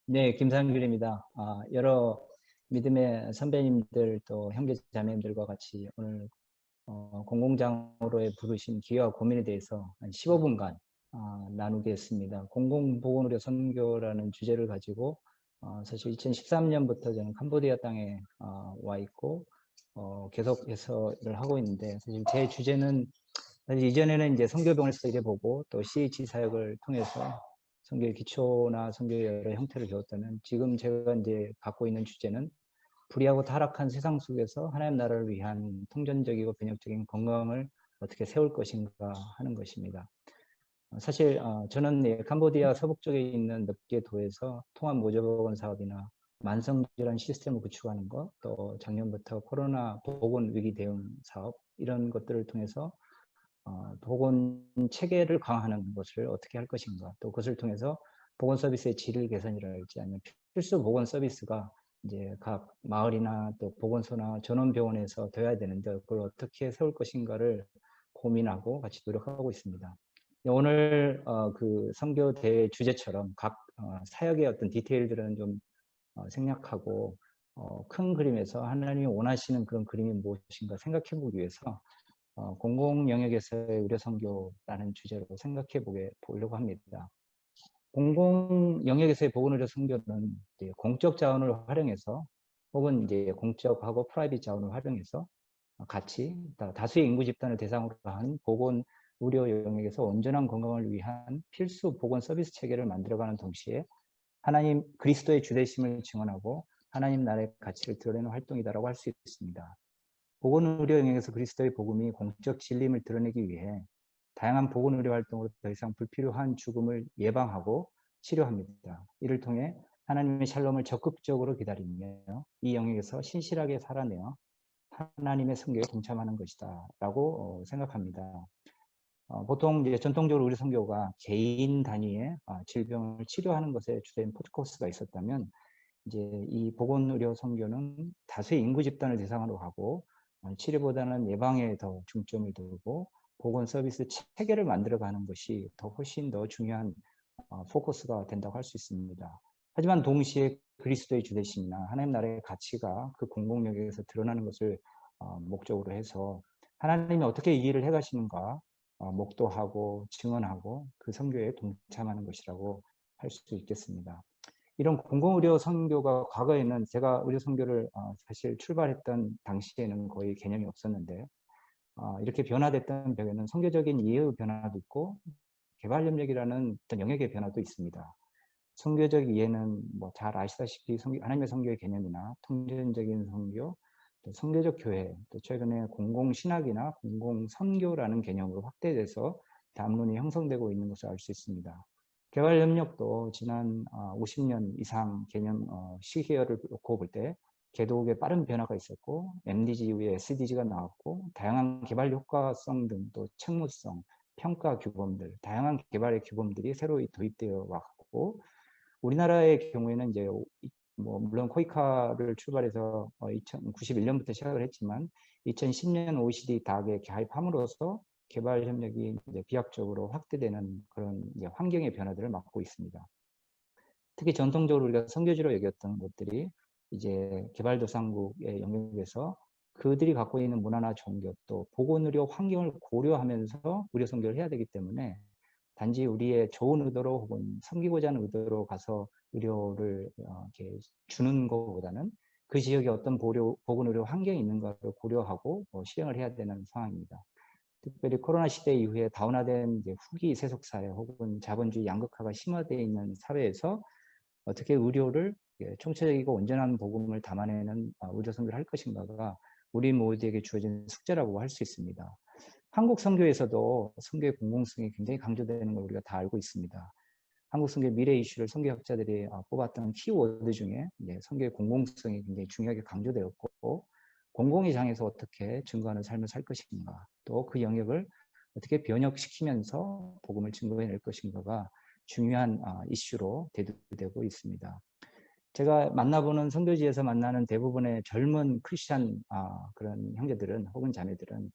네, 김상길입니다. 여러 믿음의 선배님들 또 형제 자매님들과 같이 오늘 공공장으로의 부르신 기회와 고민에 대해서 한 15분간 나누겠습니다. 공공보건의료 선교라는 주제를 가지고 사실 2013년부터 저는 캄보디아 땅에 와 있고 계속해서 일을 하고 있는데, 사실 제 주제는 사실 이전에는 이제 선교병원에서 일해보고 또 CH 사역을 통해서 선교의 기초나 선교의 여러 형태를 배웠다면, 지금 제가 이제 갖고 있는 주제는 불의하고 타락한 세상 속에서 하나님 나라를 위한 통전적이고 변혁적인 건강을 어떻게 세울 것인가 하는 것입니다. 사실 저는 캄보디아 서북 쪽에 있는 몇 개 도에서 통합 모조보건 사업이나 만성질환 시스템을 구축하는 것, 또 작년부터 코로나 보건 위기 대응 사업, 이런 것들을 통해서 보건 체계를 강화하는 것을 어떻게 할 것인가, 또 그것을 통해서 보건 서비스의 질 개선이랄지 아니면 필수 보건 서비스가 이제 각 마을이나 또 보건소나 전원병원에서 돼야 되는데, 그걸 어떻게 세울 것인가를 고민하고 같이 노력하고 있습니다. 오늘 그 선교 대회 주제처럼 각 사역의 어떤 디테일들은 좀 생략하고 큰 그림에서 하나님이 원하시는 그런 그림이 무엇인가 생각해 보기 위해서 공공 영역에서의 의료 선교라는 주제로 생각해 보려고 합니다. 공공 영역에서의 보건 의료 선교는 이제 공적 자원을 활용해서, 혹은 이제 공적하고 프라이빗 자원을 활용해서 같이 다수의 인구 집단을 대상으로 한 보건 의료 영역에서 온전한 건강을 위한 필수 보건 서비스 체계를 만들어가는 동시에 하나님 그리스도의 주되심을 증언하고 하나님 나라의 가치를 드러내는 활동이다라고 할 수 있습니다. 보건의료 영역에서 그리스도의 복음이 공적 진리임을 드러내기 위해 다양한 보건의료 활동으로 더 이상 불필요한 죽음을 예방하고 치료합니다. 이를 통해 하나님의 샬롬을 적극적으로 기다리며 이 영역에서 신실하게 살아내어 하나님의 선교에 동참하는 것이다 라고 생각합니다. 보통 이제 전통적으로 우리 선교가 개인 단위의 질병을 치료하는 것에 주된 포커스가 있었다면, 이제 이 보건의료 선교는 다수의 인구 집단을 대상으로 하고 치료보다는 예방에 더 중점을 두고 보건 서비스 체계를 만들어가는 것이 훨씬 더 중요한 포커스가 된다고 할 수 있습니다. 하지만 동시에 그리스도의 주되심이나 하나님 나라의 가치가 그 공공영역에서 드러나는 것을 목적으로 해서 하나님이 어떻게 이 일을 해가시는가 목도하고 증언하고 그 선교에 동참하는 것이라고 할 수 있겠습니다. 이런 공공의료 선교가 과거에는, 제가 의료 선교를 사실 출발했던 당시에는 거의 개념이 없었는데, 이렇게 변화됐던 벽에는 선교적인 이해의 변화도 있고 개발협력이라는 어떤 영역의 변화도 있습니다. 선교적 이해는 뭐 잘 아시다시피 하나님의 선교의 개념이나 통전적인 선교, 또 선교적 교회, 또 최근에 공공신학이나 공공선교라는 개념으로 확대돼서 담론이 형성되고 있는 것을 알 수 있습니다. 개발협력도 지난 50년 이상 개념 시계열을 놓고 볼 때 개도국에 빠른 변화가 있었고, MDG 이후에 SDG가 나왔고, 다양한 개발 효과성 등 또 책무성, 평가 규범들, 다양한 개발의 규범들이 새로 도입되어 왔고, 우리나라의 경우에는 이제 뭐 물론 코이카를 출발해서 2091년부터 시작을 했지만 2010년 OECD 닥에 가입함으로써 개발 협력이 이제 비약적으로 확대되는 그런 이제 환경의 변화들을 맞고 있습니다. 특히 전통적으로 우리가 선교지로 여겼던 것들이 이제 개발도상국의 영역에서 그들이 갖고 있는 문화나 종교, 또 보건의료 환경을 고려하면서 의료 선교를 해야 되기 때문에, 단지 우리의 좋은 의도로 혹은 섬기고자 하는 의도로 가서 의료를 이렇게 주는 것보다는 그 지역에 어떤 보건의료 환경이 있는가를 고려하고 시행을 해야 되는 상황입니다. 특별히 코로나 시대 이후에 다운화된 이제 후기 세속 사회 혹은 자본주의 양극화가 심화되어 있는 사회에서 어떻게 의료를 총체적이고 온전한 복음을 담아내는 의료 선교를 할 것인가가 우리 모두에게 주어진 숙제라고 할 수 있습니다. 한국 선교에서도 선교의 공공성이 굉장히 강조되는 걸 우리가 다 알고 있습니다. 한국 선교의 미래 이슈를 선교학자들이 뽑았던 키워드 중에 선교의 공공성이 굉장히 중요하게 강조되었고, 공공의 장에서 어떻게 증거하는 삶을 살 것인가, 또 그 영역을 어떻게 변혁시키면서 복음을 증거해낼 것인가가 중요한 이슈로 대두되고 있습니다. 제가 만나보는 선교지에서 만나는 대부분의 젊은 크리스찬 그런 형제들은 혹은 자매들은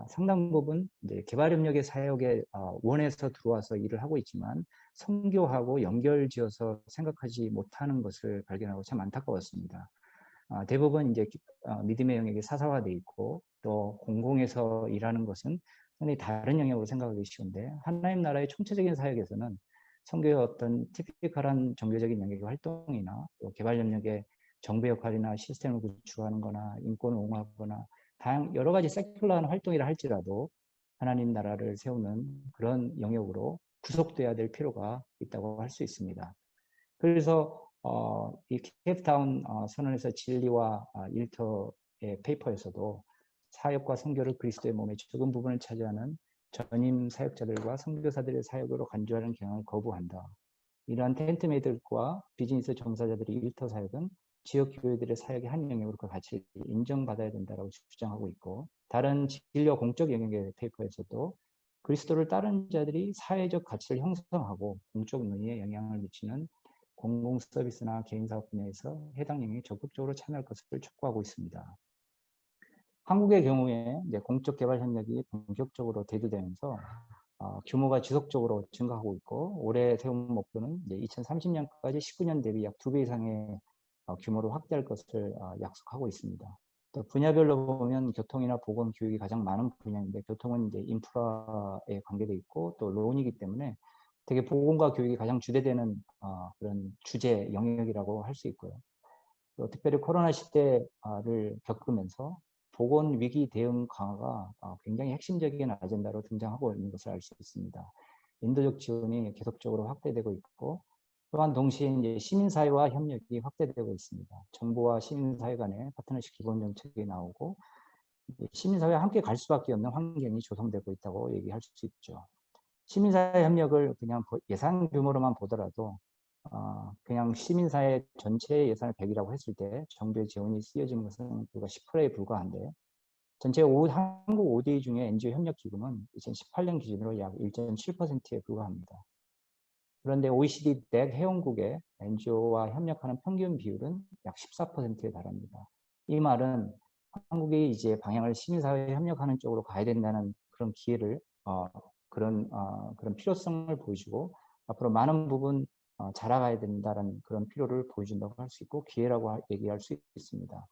상당 부분 이제 개발협력의 사역에 원해서 들어와서 일을 하고 있지만 선교하고 연결지어서 생각하지 못하는 것을 발견하고 참 안타까웠습니다. 대부분 이제 믿음의 영역이 사사화돼 있고 또 공공에서 일하는 것은 상당히 다른 영역으로 생각하기 쉬운데 하나님 나라의 총체적인 사역에서는 선교의 어떤 티피컬한 종교적인 영역의 활동이나 또 개발 영역의 정부 역할이나 시스템을 구축하는 거나 인권을 옹호하거나 여러 가지 세큘러한 활동이라 할지라도 하나님 나라를 세우는 그런 영역으로 구속돼야 될 필요가 있다고 할 수 있습니다. 그래서 이 케이프타운 선언에서 진리와 일터의 페이퍼에서도 사역과 선교를 그리스도의 몸의 적은 부분을 차지하는 전임 사역자들과 선교사들의 사역으로 간주하는 경향을 거부한다. 이러한 텐트메이들과 비즈니스 종사자들의 일터 사역은 지역 교회들의 사역의 한 영역으로 그 가치를 인정받아야 된다고 주장하고 있고, 다른 진리와 공적 영역의 페이퍼에서도 그리스도를 따르는 자들이 사회적 가치를 형성하고 공적 논의에 영향을 미치는 공공 서비스나 개인 사업 분야에서 해당 영역에 적극적으로 참여할 것을 촉구하고 있습니다. 한국의 경우에 이제 공적 개발 협력이 본격적으로 대두되면서 규모가 지속적으로 증가하고 있고, 올해 세운 목표는 이제 2030년까지 19년 대비 약 2배 이상의 규모로 확대할 것을 약속하고 있습니다. 또 분야별로 보면 교통이나 보건, 교육이 가장 많은 분야인데, 교통은 이제 인프라에 관계되어 있고 또 론이기 때문에 되게 보건과 교육이 가장 주되되는 그런 주제 영역이라고 할 수 있고요. 또 특별히 코로나 시대를 겪으면서 보건 위기 대응 강화가 굉장히 핵심적인 아젠다로 등장하고 있는 것을 알 수 있습니다. 인도적 지원이 계속적으로 확대되고 있고, 또한 동시에 이제 시민사회와 협력이 확대되고 있습니다. 정부와 시민사회 간의 파트너십 기본 정책이 나오고, 시민사회와 함께 갈 수밖에 없는 환경이 조성되고 있다고 얘기할 수 있죠. 시민사회 협력을 그냥 예산 규모로만 보더라도 그냥 시민사회 전체 예산을 100이라고 했을 때 정부의 지원이 쓰여지는 것은 불과 10%에 불과한데, 전체 한국 ODA 중에 NGO 협력 기금은 2018년 기준으로 약 1.7%에 불과합니다. 그런데 OECD 넥 회원국의 NGO와 협력하는 평균 비율은 약 14%에 달합니다. 이 말은 한국이 이제 방향을 시민사회에 협력하는 쪽으로 가야 된다는 그런 기회를 그런 필요성을 보여주고, 앞으로 많은 부분 자라가야 된다는 그런 필요를 보여준다고 할 수 있고, 기회라고 얘기할 수 있습니다.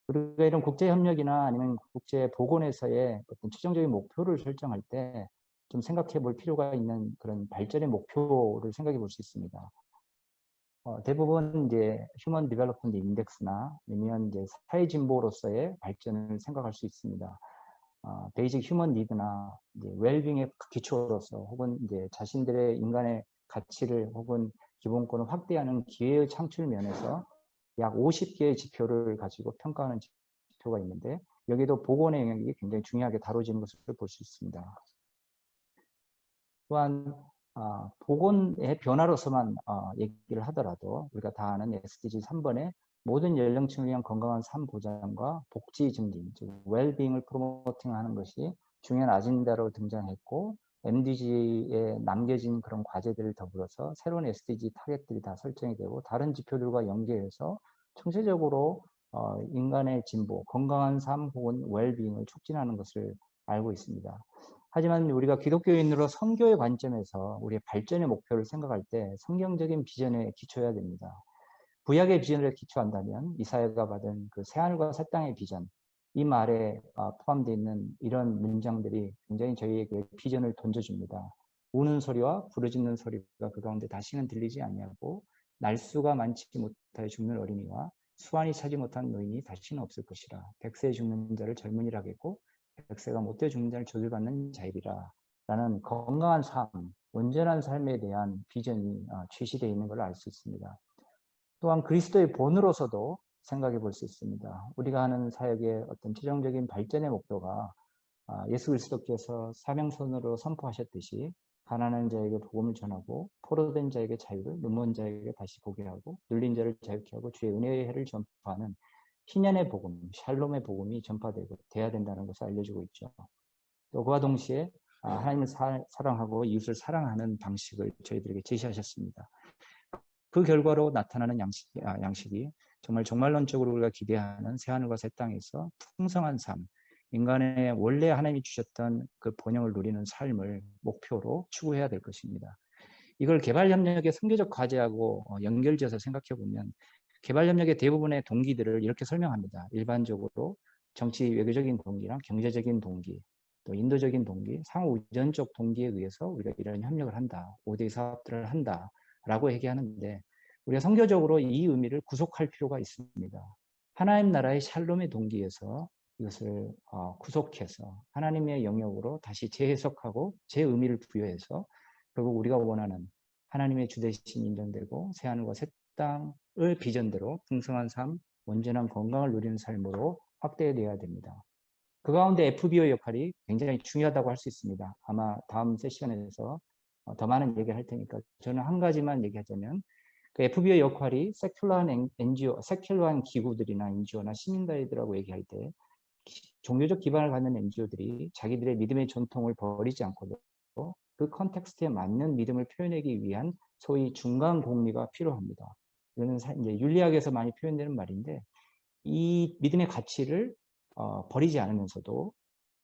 우리가 이런 국제협력이나 아니면 국제보건에서의 어떤 최종적인 목표를 설정할 때 좀 생각해 볼 필요가 있는 그런 발전의 목표를 생각해 볼 수 있습니다. 대부분 이제 휴먼 디벨롭먼트 인덱스나 아니면 이제 사회 진보로서의 발전을 생각할 수 있습니다. 베이직 휴먼 니드나 이제 웰빙의 기초로서 혹은 이제 자신들의 인간의 가치를 혹은 기본권을 확대하는 기회의 창출 면에서 약 50개의 지표를 가지고 평가하는 지표가 있는데, 여기도 보건의 영역이 굉장히 중요하게 다뤄지는 것을 볼 수 있습니다. 또한 보건의 변화로서만 얘기를 하더라도 우리가 다 아는 SDG 3번에 모든 연령층을 위한 건강한 삶 보장과 복지 증진, 즉 웰빙을 프로모팅하는 것이 중요한 아젠다로 등장했고, MDG에 남겨진 그런 과제들을 더불어서 새로운 SDG 타겟들이 다 설정이 되고 다른 지표들과 연계해서 총체적으로 인간의 진보, 건강한 삶 혹은 웰빙을 촉진하는 것을 알고 있습니다. 하지만 우리가 기독교인으로 선교의 관점에서 우리의 발전의 목표를 생각할 때 성경적인 비전에 기초해야 됩니다. 구약의 비전을 기초한다면 이사야가 받은 그 새하늘과 새 땅의 비전, 이 말에 포함되어 있는 이런 문장들이 굉장히 저희에게 비전을 던져줍니다. 우는 소리와 부르짖는 소리가 그 가운데 다시는 들리지 아니하고, 날수가 많지 못하여 죽는 어린이와 수완이 차지 못한 노인이 다시는 없을 것이라. 100세에 죽는 자를 젊은이라 하겠고 100세가 못되어 죽는 자를 저주받는 자이리라. 라는 건강한 삶, 온전한 삶에 대한 비전이 취시되어 있는 걸 알 수 있습니다. 또한 그리스도의 본으로서도 생각해 볼 수 있습니다. 우리가 하는 사역의 어떤 최종적인 발전의 목표가 예수 그리스도께서 사명선으로 선포하셨듯이 가난한 자에게 복음을 전하고 포로된 자에게 자유를, 눈먼 자에게 다시 보게 하고 눌린 자를 자유케 하고 주의 은혜의 해를 전파하는 희년의 복음, 샬롬의 복음이 전파되고 돼야 된다는 것을 알려주고 있죠. 또 그와 동시에 하나님을 사랑하고 이웃을 사랑하는 방식을 저희들에게 제시하셨습니다. 그 결과로 나타나는 양식이 정말 종말론적으로 우리가 기대하는 새하늘과 새 땅에서 풍성한 삶, 인간의 원래 하나님이 주셨던 그 본영을 누리는 삶을 목표로 추구해야 될 것입니다. 이걸 개발협력의 선교적 과제하고 연결지어서 생각해 보면 개발협력의 대부분의 동기들을 이렇게 설명합니다. 일반적으로 정치 외교적인 동기랑 경제적인 동기, 또 인도적인 동기, 상호우전적 동기에 의해서 우리가 이런 협력을 한다, 5대 사업들을 한다라고 얘기하는데 우리가 선교적으로 이 의미를 구속할 필요가 있습니다. 하나님 나라의 샬롬의 동기에서 이것을 구속해서 하나님의 영역으로 다시 재해석하고 재의미를 부여해서 결국 우리가 원하는 하나님의 주대신 인정되고 새하늘과 새 땅을 비전대로 풍성한 삶, 온전한 건강을 누리는 삶으로 확대해내야 됩니다. 그 가운데 FBO 역할이 굉장히 중요하다고 할 수 있습니다. 아마 다음 세시간에서 더 많은 얘기를 할 테니까 저는 한 가지만 얘기하자면 그 FBO 역할이 세큘러한 NGO, 세큘러한 기구들이나 NGO나 시민단체들하고 얘기할 때 종교적 기반을 갖는 NGO들이 자기들의 믿음의 전통을 버리지 않고도 그 컨텍스트에 맞는 믿음을 표현하기 위한 소위 중간 공리가 필요합니다. 이거는 이제 윤리학에서 많이 표현되는 말인데 이 믿음의 가치를 버리지 않으면서도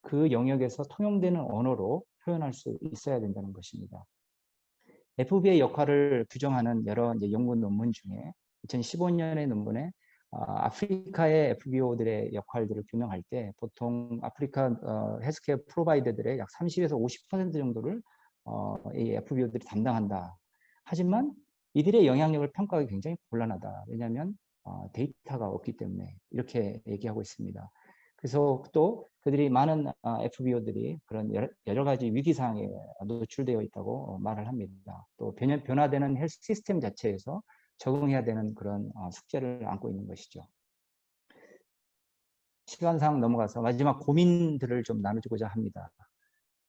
그 영역에서 통용되는 언어로 표현할 수 있어야 된다는 것입니다. FB의 역할을 규정하는 여러 이제 연구 논문 중에 2015년의 논문에 아프리카의 FBO들의 역할들을 규명할 때 보통 아프리카 헬스케어 프로바이더들의 약 30에서 50% 정도를 이 FBO들이 담당한다. 하지만 이들의 영향력을 평가하기 굉장히 곤란하다. 왜냐하면 데이터가 없기 때문에 이렇게 얘기하고 있습니다. 그래서 또 그들이 많은 FBO들이 그런 여러 가지 위기 상황에 노출되어 있다고 말을 합니다. 또 변화되는 헬스 시스템 자체에서 적응해야 되는 그런 숙제를 안고 있는 것이죠. 시간상 넘어가서 마지막 고민들을 좀 나눠주고자 합니다.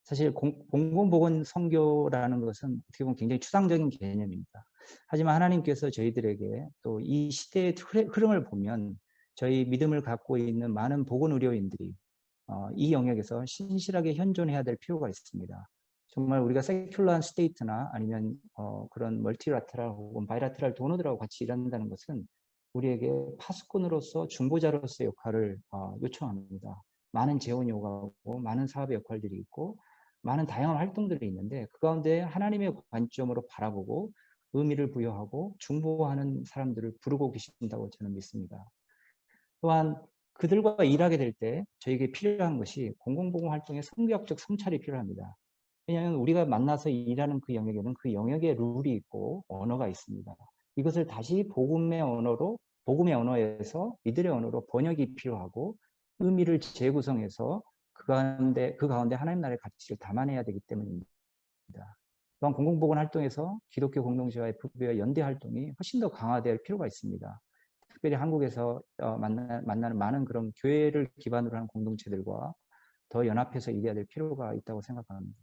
사실 공공보건 선교라는 것은 어떻게 보면 굉장히 추상적인 개념입니다. 하지만 하나님께서 저희들에게 또 이 시대의 흐름을 보면 저희 믿음을 갖고 있는 많은 보건 의료인들이 이 영역에서 신실하게 현존해야 될 필요가 있습니다. 정말 우리가 세큘러한 스테이트나 아니면 그런 멀티라테랄 혹은 바이라테랄 도너들하고 같이 일한다는 것은 우리에게 파수꾼으로서 중보자로서의 역할을 요청합니다. 많은 재원 요구하고 많은 사업의 역할들이 있고 많은 다양한 활동들이 있는데 그 가운데 하나님의 관점으로 바라보고 의미를 부여하고 중보하는 사람들을 부르고 계신다고 저는 믿습니다. 또한 그들과 일하게 될 때 저에게 필요한 것이 공공보건 활동의 성교학적 성찰이 필요합니다. 왜냐하면 우리가 만나서 일하는 그 영역에는 그 영역의 룰이 있고 언어가 있습니다. 이것을 다시 복음의 언어에서 이들의 언어로 번역이 필요하고 의미를 재구성해서 그 가운데 하나님 나라의 가치를 담아내야 되기 때문입니다. 또한 공공보건 활동에서 기독교 공동체와 FBO의 연대 활동이 훨씬 더 강화될 필요가 있습니다. 특별히 한국에서 만나는 많은 그런 교회를 기반으로 하는 공동체들과 더 연합해서 일해야 될 필요가 있다고 생각합니다.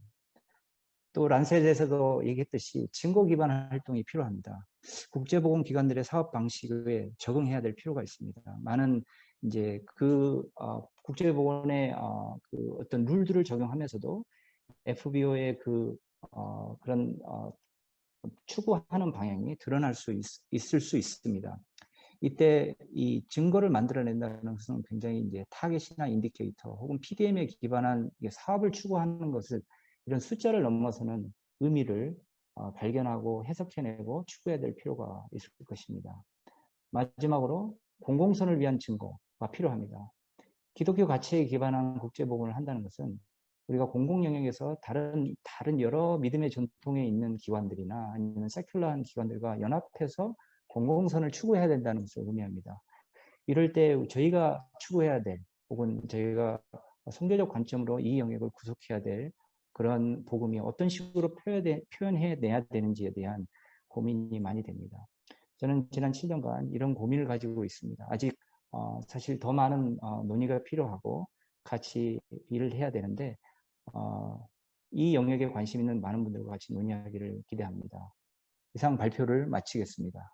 또 란셋에서도 얘기했듯이 증거 기반 활동이 필요합니다. 국제보건기관들의 사업 방식에 적응해야 될 필요가 있습니다. 많은 이제 국제보건의 그 어떤 룰들을 적용하면서도 FBO의 그런 추구하는 방향이 드러날 수 있을 수 있습니다. 이때 이 증거를 만들어낸다는 것은 굉장히 이제 타겟이나 인디케이터 혹은 PDM에 기반한 사업을 추구하는 것을 이런 숫자를 넘어서는 의미를 발견하고 해석해내고 추구해야 될 필요가 있을 것입니다. 마지막으로 공공선을 위한 증거가 필요합니다. 기독교 가치에 기반한 국제보건을 한다는 것은 우리가 공공 영역에서 다른 여러 믿음의 전통에 있는 기관들이나 아니면 세큘러한 기관들과 연합해서 공공선을 추구해야 된다는 것을 의미합니다. 이럴 때 저희가 추구해야 될 혹은 저희가 선교적 관점으로 이 영역을 구속해야 될 그런 복음이 어떤 식으로 표현해내야 되는지에 대한 고민이 많이 됩니다. 저는 지난 7년간 이런 고민을 가지고 있습니다. 아직 사실 더 많은 논의가 필요하고 같이 일을 해야 되는데 이 영역에 관심 있는 많은 분들과 같이 논의하기를 기대합니다. 이상 발표를 마치겠습니다.